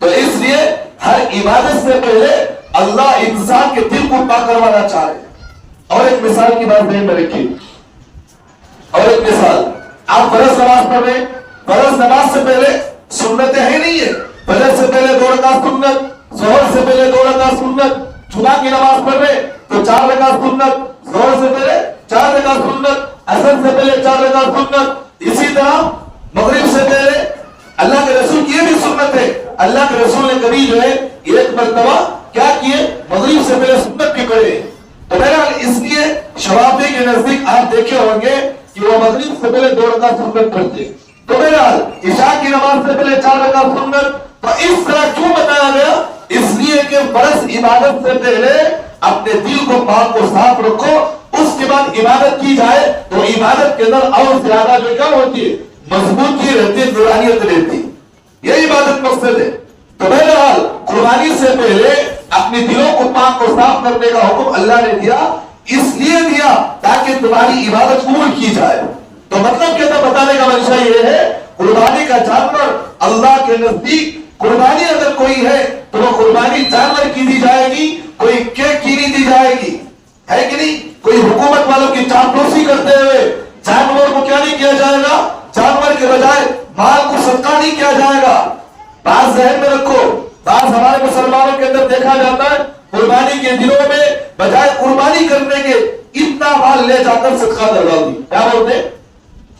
تو اس لیے ہر عبادت سے پہلے اللہ انسان کے دل کو پاک کروانا چاہ رہے. اور ایک مثال کی بات ذہن میں رکھیے. اور ایک مثال, آپ فرض نماز پڑھ رہے, فرض نماز سے پہلے سنتیں ہیں نہیں ہے. فجر سے پہلے 2 رکعت سنت, ظہر سے پہلے 2 رکعت سنت, صبح کی نماز پڑھ رہے تو 4 رکعت سنت, ظہر سے پہلے 4 رکعت سنت, عصر سے پہلے 4 رکعت سنت. اسی طرح مغرب سے پہلے اللہ کے رسول کی یہ بھی سنت ہے. اللہ کے رسول نے کبھی جو ہے ایک مرتبہ کیا کیے, مغرب سے پہلے سنت بھی پڑھے. تو بہرحال اس لیے شوافی کے نزدیک آپ دیکھے ہوں گے کہ وہ مغرب سے پہلے 2 رکعت سنت پڑھتے. تو بہرحال عشاء کی نماز سے پہلے 4 رکعت سنت. تو اس طرح کیوں بتایا گیا؟ اس لیے کہ فرض عبادت سے پہلے اپنے دل کو پاک و صاف رکھو, اس کے بعد عبادت کی جائے تو عبادت کے اندر اور زیادہ جو کیا ہوتی ہے, مضبوطی رہتی ہے, نورانیت رہتی. یہ عبادت مقصد ہے. تو بہرحال قربانی سے پہلے اپنے دلوں کو پاک و صاف کرنے کا حکم اللہ نے دیا, اس لیے دیا تاکہ تمہاری عبادت قبول کی جائے. تو مطلب کیا تھا بتانے کا منشا یہ ہے, قربانی کا جانور اللہ کے نزدیک قربانی اگر کوئی ہے تو وہ قربانی جانور کی دی جائے گی, کوئی کیک کی نہیں دی جائے گی, ہے کہ نہیں؟ کوئی حکومت والوں کی چاپلوسی کرتے ہوئے جانور کو کیا نہیں کیا جائے گا, جانور کے بجائے مال کو صدقہ نہیں کیا جائے گا. بات ذہن میں رکھو, بعض ہمارے مسلمانوں کے اندر دیکھا جاتا ہے قربانی کے دنوں میں بجائے قربانی کرنے کے اتنا مال لے جا کر صدقہ کروا دی. کیا بولتے؟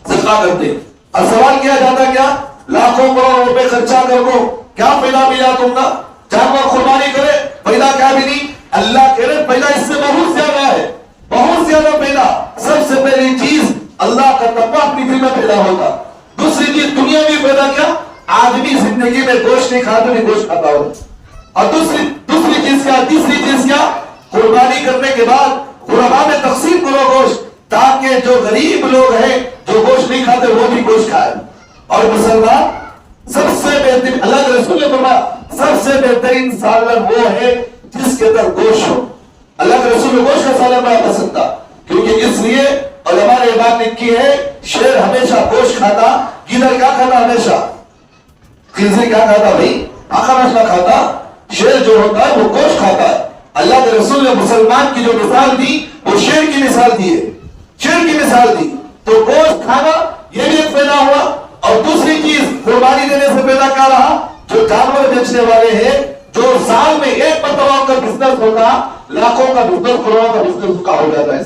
صدقہ کرتے. اور سوال کیا جاتا کیا لاکھوں کروڑوں روپے خرچہ کر کو کیا پیدا ملا تم کا, جانور قربانی کرے پیدا کیا بھی نہیں. اللہ کہہ رہے پیدا اس سے بہت زیادہ ہے, بہت زیادہ پیدا. سب سے پہلی چیز اللہ کا تقویٰ اپنی دل میں پیدا ہوگا. دوسری چیز دنیا میں پیدا کیا, آدمی زندگی میں گوشت نہیں کھاتا نہیں گوشت کھاتا ہو. اور دوسری چیز کیا, تیسری چیز کیا, قربانی کرنے کے بعد غربا میں تقسیم کرو گوشت, تاکہ جو غریب لوگ ہیں جو گوشت نہیں کھاتے وہ بھی گوشت کھائے. اور مسلمان سب سے بہترین, اللہ کے رسول نے فرمایا سب سے بہترین سالن وہ ہے جس کے اندر گوشت ہو. اللہ کے رسول نے گوشت کا سالن بڑا پسند تھا, کیونکہ اس لیے علماء نے بات لکھی ہے شیر ہمیشہ گوشت کھاتا, گیدڑ کیا کھاتا ہمیشہ, خنزیر کیا کھاتا بھائی, آخر نہ کھاتا. شیر جو ہوتا ہے وہ گوشت کھاتا ہے. اللہ کے رسول نے مسلمان کی جو مثال دی وہ شیر کی مثال دی ہے, شیر کی مثال دی. تو گوشت کھانا یہ بھی ایک پیدا ہوا. اور دوسری چیز قربانی دینے سے پیدا کیا رہا, جو جانور بیچنے والے ہیں جو سال میں ایک مرتبہ کا بزنس ہوتا, لاکھوں کا بزنس, کروڑوں کا بزنس کا ہو جاتا ہے.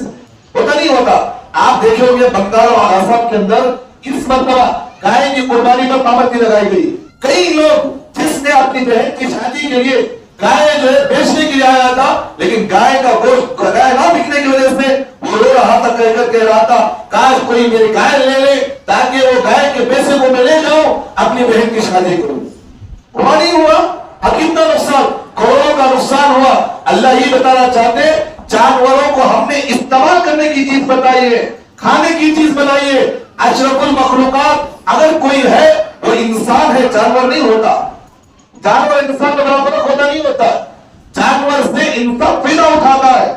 ہوتا نہیں ہوتا. آپ دیکھیں گے بنگال اور آسام کے اندر اس مرتبہ گائے کی قربانی پر پابندی لگائی گئی. کئی لوگ جس نے اپنی بہن کی شادی کے لیے گائے جو ہے بیچنے کے لیے آیا تھا, لیکن گائے کا گوشت گائے نہ بکنے کی وجہ سے وہ رو رہا تھا, کہہ رہا تھا کاش کوئی میری گائے لے لے تاکہ وہ گائے کے پیسے کو میں لے جاؤں اپنی بہن کی شادی کروں. ہوا نہیں ہوا, کتنا نقصان, کروڑوں کا نقصان ہوا. اللہ یہ بتانا چاہتے جانوروں کو ہم نے استعمال کرنے کی چیز بتائی ہے, کھانے کی چیز بتائی ہے. اشرف المخلوقات اگر کوئی ہے وہ انسان ہے, جانور نہیں ہوتا. جانور انسان کا برابر ہوتا نہیں ہوتا. جانور سے انسان پیدا اٹھاتا ہے,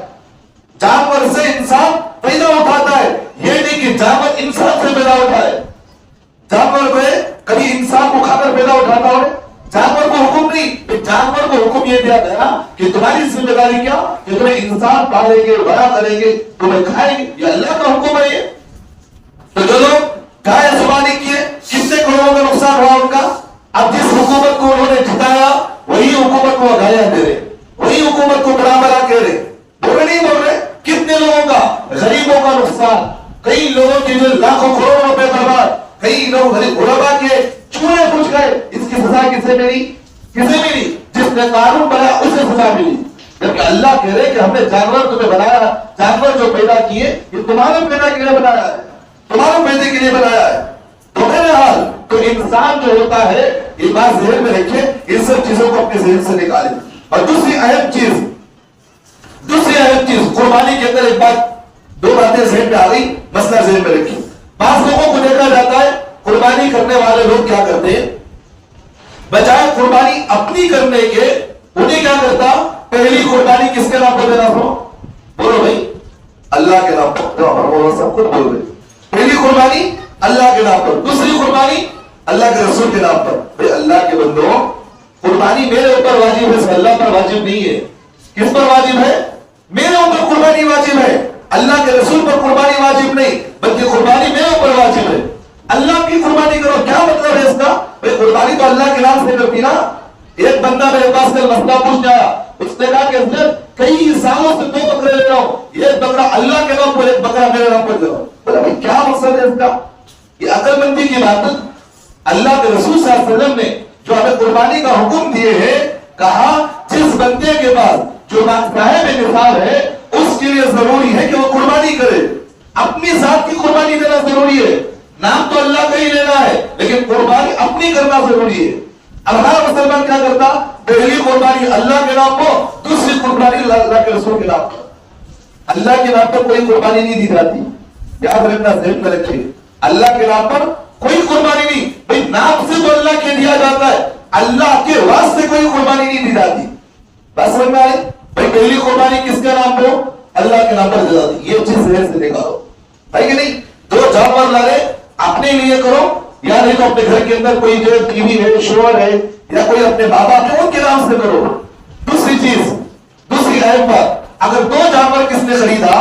جانور سے انسان پیدا اٹھاتا ہے. یہ نہیں کہ جانور انسان سے پیدا اٹھا ہے. جانور کو کبھی انسان کو کھا کر پیدا اٹھاتا ہو, جانور کو حکم نہیں. جانور کو حکم یہ دیا گیا کہ تمہاری ذمہ داری کیا, کہ تمہیں انسان پالیں گے, بڑا کریں گے, تمہیں کھائیں گے. یہ اللہ کا حکم ہے. یہ تو جو لوگ گائے قربانی کیے کتنے کروڑوں کا نقصان ہوا ان کا. اب جس حکومت کو انہوں نے جتایا وہی حکومت کو گالیاں دے رہے, وہی حکومت کو برا برا کہہ رہے, بولے نہیں بول رہے. کتنے لوگوں کا لوگوں کے جو لاکھوں کروڑوں روپے برباد، کئی لوگ غربا کے چوہے پوچھ گئے، اس کی سزا کسے ملی؟ کسے ملی؟ جس نے قانون بنایا اسے سزا ملی. جبکہ اللہ کہہ رہے کہ ہم نے جانور تمہیں بنایا، جانور جو پیدا کیے یہ تمہارے پیدا کے لیے بنایا ہے، تمہارے پیدے کے لیے بنایا ہے. تو بہرحال تو انسان جو ہوتا ہے یہ بات ذہن میں رکھے، ان سب چیزوں کو اپنے ذہن سے نکالے. اور دوسری اہم چیز قربانی کے اندر ایک بات، دو باتیں ذہن میں آ گئی، مسئلہ ذہن میں رکھی. بعض لوگوں کو دیکھا جاتا ہے قربانی کرنے والے لوگ کیا کرتے ہیں، بجائے قربانی اپنی کرنے کے انہیں کیا کرتا، پہلی قربانی کس کے نام پر دینا؟ بولو بھائی، اللہ کے نام پر. سب کچھ بول رہے، پہلی قربانی اللہ کے نام پر، دوسری قربانی اللہ کے رسول کے نام پر. بھائی اللہ کے بندوں، قربانی میرے اوپر واجب ہے، اللہ پر واجب نہیں ہے. کس پر واجب ہے؟ میرے اوپر قربانی واجب ہے، اللہ کے رسول پر قربانی واجب نہیں، بلکہ قربانی میرے اوپر واجب ہے. اللہ کی قربانی کرو، کیا مطلب ہے اس کا؟ بھائی قربانی تو اللہ کے نام سے کرتی نا. ایک بندہ میرے پاس کل مسئلہ پوچھنے آیا، اس نے کہا کہ حضرت کئی سالوں سے 2 بکرے لے رہا ہوں، ایک بکرا اللہ کے نام پر، ایک بکرا میرے نام پر دے رہا ہوں. بولا بھائی کیا مقصد ہے اس کا؟ یہ عقل مندی کی بات ہے. اللہ کے رسول صلی اللہ علیہ وسلم نے جو ہمیں قربانی کا حکم دیے ہے، کہا جس بندے کے پاس جو صاحب نصاب ہے اس کے لیے ضروری ہے کہ وہ قربانی کرے. اپنی ذات کی قربانی دینا ضروری ہے، نام تو اللہ کا ہی لینا ہے لیکن قربانی اپنی کرنا ضروری ہے. اب ہر مسلمان کیا کرتا، پہلی قربانی اللہ کے نام پر، دوسری قربانی اللہ کے رسول کے نام پر. اللہ کے نام پر کوئی قربانی نہیں دی جاتی، یاد رکھنا، ذہن میں رکھیے. اللہ کے نام پر کوئی قربانی نہیں. بھائی نام سے تو اللہ کے دیا جاتا ہے، اللہ کے واسطے کوئی قربانی نہیں دی جاتی. بات سمجھ میں آئی؟ بھائی پہلی قربانی کس کے نام پہ؟ اللہ کے نام پر دی جاتی. یہ چیز ذہن سے نکالو، ہے کہ نہیں؟ 2 جانور لائے، اپنے لیے کرو، یا نہیں تو اپنے گھر کے اندر کوئی جو ٹی وی ہے، شوہر ہے، یا کوئی اپنے بابا کے ان کے نام سے کرو. دوسری چیز، دوسری اہم بات، اگر 2 جانور کس نے خریدا،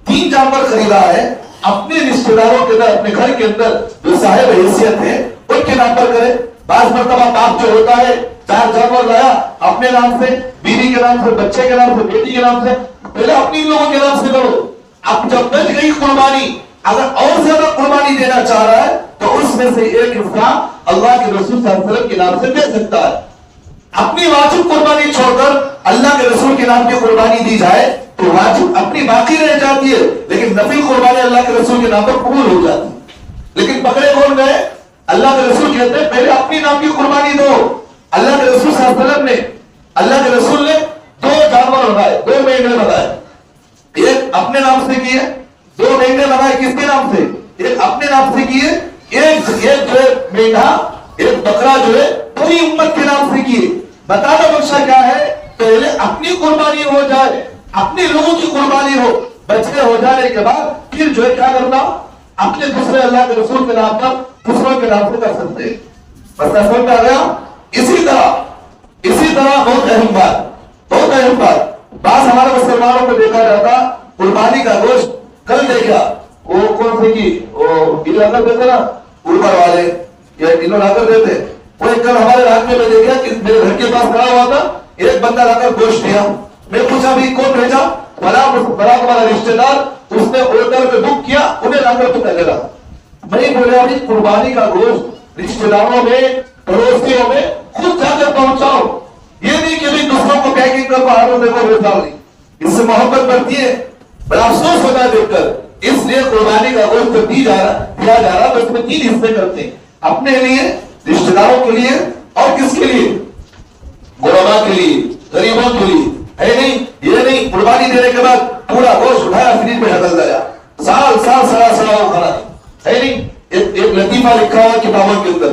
3 جانور خریدا ہے، اپنے رشتہ داروں کے اندر، اپنے گھر کے اندر جو صاحب حیثیت ہے ان کے نام پر کرے. بعض مرتبہ باپ جو ہوتا ہے 4 جانور لایا اپنے نام سے، بیوی کے نام سے، بچے کے نام سے، بیٹی کے نام سے، پہلے اپنی لوگوں کے نام سے کرو. اب جب بچ گئی قربانی، اگر اور زیادہ قربانی دینا چاہ رہا ہے تو اس میں سے ایک انسان اللہ کے رسول صلی اللہ علیہ وسلم کے نام سے دے سکتا ہے. اپنی واجب قربانی چھوڑ کر اللہ کے رسول کے نام کی قربانی دی جائے تو واجب اپنی باقی رہ جاتی ہے، لیکن نفل قربانی اللہ کے رسول کے نام پر قبول ہو جاتی ہے. لیکن پکڑے کون گئے؟ اللہ کے رسول کہتے ہیں پہلے اپنی نام کی قربانی دو. اللہ کے رسول صلی اللہ علیہ وسلم نے، اللہ کے رسول نے 2 جانور لگائے، 2 مہینے لگائے. ایک اپنے نام سے کیے، 2 مہینے لگائے کس کے نام سے؟ ایک اپنے نام سے کیے، ایک جو ہے مینڈا، ایک بکرا جو ہے پوری امت کے نام سے کیے. بتانا بخشا کیا ہے؟ پہلے اپنی قربانی ہو جائے، اپنے لوگوں کی قربانی ہو، بچے ہو جانے کے بعد پھر جو ہے کیا کرنا، اپنے دوسرے اللہ کے رسول کے نام پر، دوسروں کے نام سے کر سکتے ہیں. بس سمجھ میں آ گیا؟ اسی طرح بہت اہم بات، بعض ہمارے مسلمانوں کو دیکھا جاتا قربانی کا گوشت کل دیکھا، وہ کون سے کی، وہ لا کر دیتے نا اوپر والے، یا کلو لا کر دیتے. وہ ایک کل ہمارے علاقے میں دیکھا کہ میرے گھر کے پاس کھڑا ہوا تھا، ایک بندہ لا کر گوشت دیا. میں پوچھا بھی کون بھیجا؟ بڑا تمہارا رشتے دار، اس نے آرڈر پہ بک کیا، انہیں لا کر تمہیں دے رہا. میں بولیا بھی قربانی کا گوشت رشتے داروں میں، پڑوسیوں میں خود جا کر پہنچاؤ. یہ نہیں کہ بھی دوسروں کو پیکنگ کر پہاڑوں دیکھو بھیجا نہیں، اس سے محبت بڑھتی ہے. بڑا افسوس ہوتا ہے دیکھ کر. اس لیے قربانی کا گوشت دیا جا رہا تو اس میں 3 حصے کرتے ہیں، اپنے لیے، رشتے داروں کے لیے، اور کس کے لیے؟ غربا کے لیے، غریبوں کے لیے. ہے نہیں، یہ نہیں قربانی دینے کے بعد پورا گوشت اٹھایا فریج میں ڈال دیا، سال سڑا ہوا کھانا. ہے نہیں. ایک لطیفہ لکھا ہوا کتابوں کے اندر،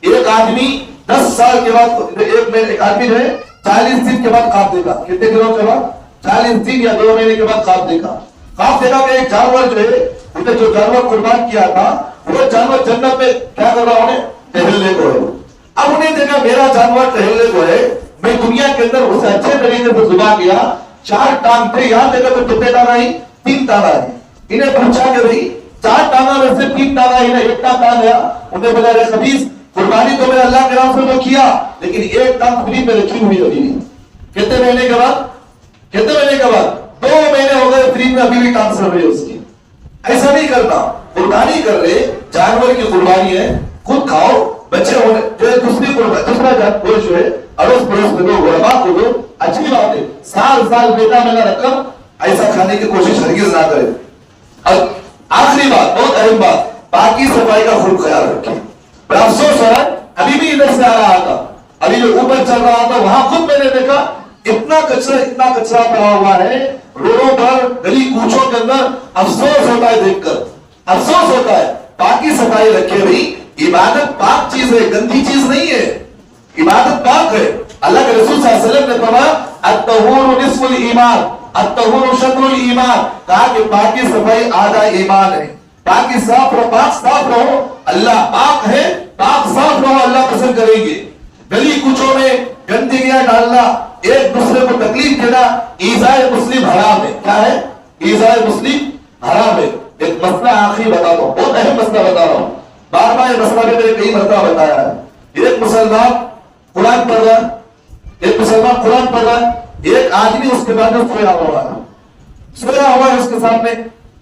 ایک آدمی 10 سال کے بعد، ایک آدمی جو ہے 40 دن کے بعد خواب دیکھا. کتنے دنوں کے بعد؟ 40 دن یا 2 مہینے کے بعد خواب دیکھا کہ ایک جانور جو ہے، انہیں جو جانور قربان کیا تھا وہ جانور جنت میں کیا کر رہا، انہیں ٹہلنے کو ہے. اب انہیں دیکھا میرا جانور ٹہلنے کو ہے، میں دنیا کے اندر اسے اچھے طریقے سے ذبح کیا، 4 ٹانگ تھے، یہاں دیکھا تو کتنے ٹانگا ہی؟ 3 ٹانگا ہے. انہیں پوچھا کہ بھائی 4 ٹانگا میں سے 3 ٹانگا ہی، ایک ٹانگ گیا. انہیں بولا رے خبیث، قربانی تو میں اللہ کے نام سے تو کیا، لیکن ایک ٹانگ فریج میں رکھی ہوئی ابھی بھی. کتنے مہینے کے بعد؟ 2 مہینے ہو گئے فریج میں، ابھی بھی ٹانگ سڑ رہی ہے اس کی. ایسا نہیں کرنا. قربانی کر رہے, جانور کی قربانی ہے, خود کھاؤ, بچے ہونے جو ہے دوسرا گوشت جو ہے اڑوس پڑوس میں دو, غربا کو دو, اچھی بات ہے. سال سال بیٹا میں نہ رقم ایسا کھانے کی کوشش ہرگز نہ کرے. اور آخری بات, بہت اہم بات, باقی صفائی کا خوب خیال رکھیں. پر افسوس ہو رہا ہے, ابھی بھی ادھر سے آ رہا تھا, ابھی جو اوپر چل رہا تھا وہاں خود میں نے دیکھا اتنا کچرا پڑا ہوا ہے روڈوں پر, گلی کوچوں کے اندر. افسوس ہوتا ہے دیکھ کر, افسوس ہوتا ہے. باقی صفائی رکھے بھائی, عبادت پاک چیز ہے, گندی چیز نہیں ہے. عبادت پاک ہے. اللہ کے رسول صلی اللہ علیہ وسلم نے فرمایا الطہور نصف الایمان, الطہور شطر الایمان, کہا کہ پاکی صفائی آدھا ایمان ہے. پاکی صاف رہو, پاک صاف رہو, اللہ پاک ہے, پاک صاف رہو, اللہ پسند کریں گے. گلی کوچوں میں گندگیاں ڈالنا, ایک دوسرے کو تکلیف دینا, ایذائے مسلم حرام ہے. کیا ہے ایذائے مسلم حرام ہے. ایک مسئلہ آخری بتا دو, بہت اہم مسئلہ بتا رہا ہوں, بار بار یہ مسئلہ میں نے کئی مرتبہ بتایا ہے. ایک مسلمان قرآن پڑھ رہا, ایک مسلمان قرآن پڑھ رہا, ایک آدمی اس کے بعد سویا ہوا ہے اس کے سامنے.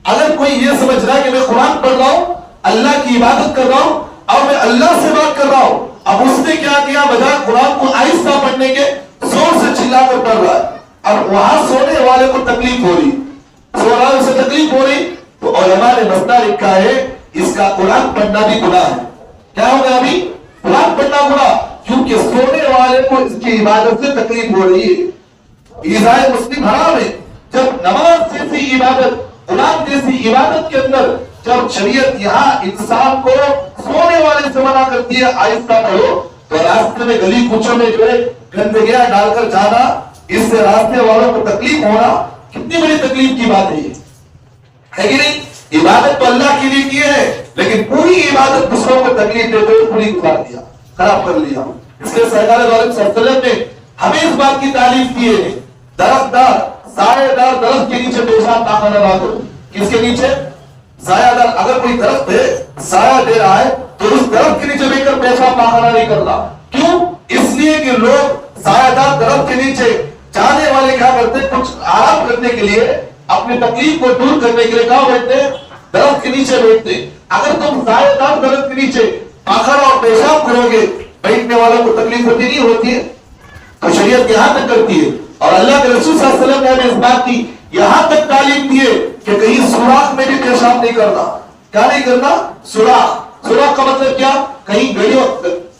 اگر کوئی یہ سمجھ رہا ہے کہ میں قرآن پڑھ رہا ہوں, اللہ کی عبادت کر رہا ہوں اور میں اللہ سے بات کر رہا ہوں, اب اس نے کیا کیا, بجائے قرآن کو آہستہ پڑھنے کے زور سے چلا کر پڑھ رہا ہے. اب وہاں سونے والے کو تکلیف ہو رہی, سو رہا ہے اسے تکلیف ہو رہی, تو علماء نے مسئلہ لکھا ہے اس کا قرآن پڑھنا بھی گناہ ہے. کیا ہوگا ابھی, قرآن پڑھنا گناہ, کیونکہ سونے والے کو اس کی عبادت سے تکلیف ہو رہی ہے. ایذائے مسلم حرام ہے. جب نماز جیسی عبادت, قرآن جیسی عبادت کے اندر جب شریعت یہاں انسان کو سونے والے سے منع کرتی ہے آہستہ پڑھو, تو راستے میں گلی کوچوں میں جو ہے گندگیاں ڈال کر جانا, اس سے راستے والوں کو تکلیف ہونا, کتنی بڑی تکلیف کی بات ہے یہ, ہے کہ نہیں. عبادت تو اللہ کے لیے کی ہے, لیکن پوری عبادت دوسروں کو تکلیف دیتے ہوئے پوری گزار دیا, خراب کر لیا. اس لیے سرکار دو عالم صلی اللہ علیہ وسلم نے ہمیں اس بات کی تعریف کی ہے, درخت دار سایہ دار درخت کے نیچے پیشاب پاخانہ نہ کرو. کس کے نیچے, سایہ دار. اگر کوئی درخت ہے سایہ دے رہا ہے تو اس درخت کے نیچے بیٹھ کر پیشاب پاخانہ نہیں کرنا. کیوں, اس لیے کہ لوگ سایہ دار درخت کے نیچے جانے والے کیا کرتے, کچھ آرام کرنے کے لیے, اپنی تکلیف کو دور کرنے کے لیے کہاں بیٹھتے, درخت کے نیچے بیٹھتے. اگر تم سایہ دار درخت کے نیچے پاخانہ اور پیشاب کرو گے, بیٹھنے والوں کو تکلیف ہوتی نہیں ہوتی ہے, تو شریعت یہاں تک کرتی ہے. اور اللہ کے رسول صلی اللہ علیہ وسلم نے ہمیں اس بات کی یہاں تک تعلیم دی ہے کہ کہیں سوراخ میں بھی پیشاب نہیں کرنا. کیا نہیں کرنا, سوراخ. سوراخ کا مطلب کیا, کہیں گلیوں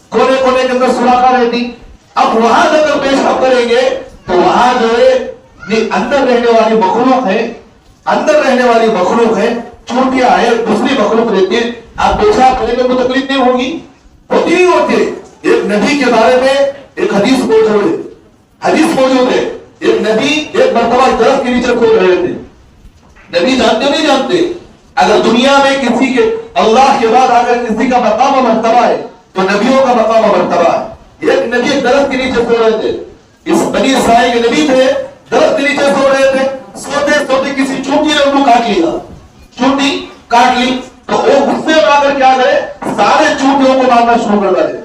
کونے کونے کے اندر سوراخ رہتی, اب وہاں اگر پیشاب کریں گے تو وہاں جو ہے اندر رہنے والی مخلوق ہے, اندر رہنے والی مخلوق ہے, چونٹیاں ہے, دوسری مخلوق رہتی ہے. آپ پیشاب کریں گے تو تکلیف نہیں ہوگی, ہوتی نہیں ہوتی. ایک نبی کے بارے میں ایک حدیث موجود ہے, حدیث موجود ہے. ایک نبی ایک مرتبہ درخت کے نیچے سو رہے تھے. نبی جانتے نہیں جانتے, اگر دنیا میں کسی کے اللہ کے بعد اگر کسی کا مقام و مرتبہ ہے تو نبیوں کا مقام و مرتبہ ہے. ایک نبی ایک درخت کے نیچے سو رہے تھے. اس بنی اسرائیل کے نبی تھے, درخت کے نیچے سو رہے تھے. سوتے سوتے کسی چونٹی نے انہوں کاٹ لیا, چونٹی کاٹ لی, تو وہ غصے میں آ کر کیا کرے, سارے چونٹیوں کو مارنا شروع کر دے,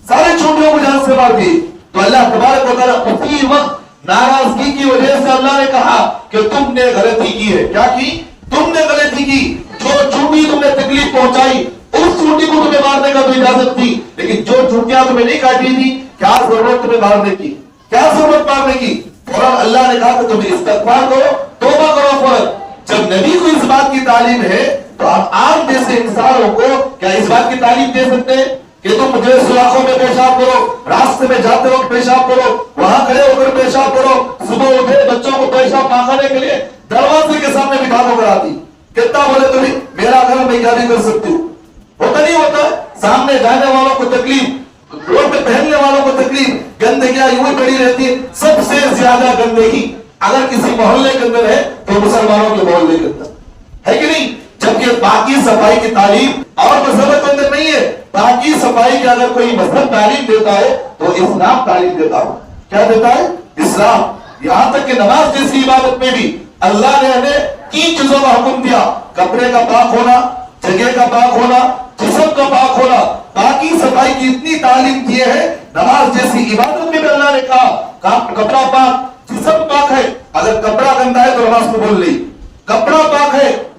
سارے چونٹیوں کو جان سے مار دی. تو اللہ تبارک و تعالیٰ اسی وقت ناراضگی کی وجہ سے اللہ نے کہا کہ تم نے غلطی کی ہے. کیا کی, تم نے غلطی کی. جو چونٹی تم نے تکلیف پہنچائی اس چونٹی کو تمہیں مارنے کا تو اجازت تھی, لیکن جو چونٹیاں تمہیں نہیں کاٹی تھی, کیا ضرورت تمہیں مارنے کی, کیا ضرورت مارنے کی. فوراً اللہ نے کہا کہ تم استغفار کرو, توبہ کرو فوراً. جب نبی کو اس بات کی تعلیم ہے تو آپ عام جیسے انسانوں کو کیا اس بات کی تعلیم دے سکتے ہیں کہ تم مجھے سوراخوں میں پیشاب کرو, راستے میں جاتے وقت پیشاب کرو, وہاں کھڑے ہو کر پیشاب کرو, صبح اٹھے بچوں کو پیشاب پاخانے کے لیے دروازے کے سامنے بٹھا کر آتی. کتنا بولے تمہیں میرا گھر میں کیا نہیں کر سکتی ہوں, ہوتا نہیں ہوتا. سامنے جانے والوں کو تکلیف, روڈ پہ پہننے والوں کو تکلیف, گندگیاں یوں ہی پڑی رہتی ہے. سب سے زیادہ گندگی اگر کسی محلے کے اندر ہے تو مسلمانوں کے محلے کے اندر ہے کہ نہیں. جبکہ باقی صفائی کی تعلیم اور مذہب کے اندر نہیں ہے. باقی صفائی کی اگر کوئی مذہب تعلیم دیتا ہے تو اسلام تعلیم دیتا ہے. کیا دیتا ہے, اسلام. یہاں تک کہ نماز جیسی عبادت میں بھی اللہ نے ہمیں 3 چیزوں کا حکم دیا, کپڑے کا پاک ہونا, جگہ کا پاک ہونا, جسم کا پاک ہونا. باقی صفائی کی اتنی تعلیم دی ہے. نماز جیسی عبادت میں بھی اللہ نے کہا کپڑا پاک, جسم پاک ہے. اگر کپڑا گندا ہے تو نماز کو بول لی, کپڑا پاک ہے,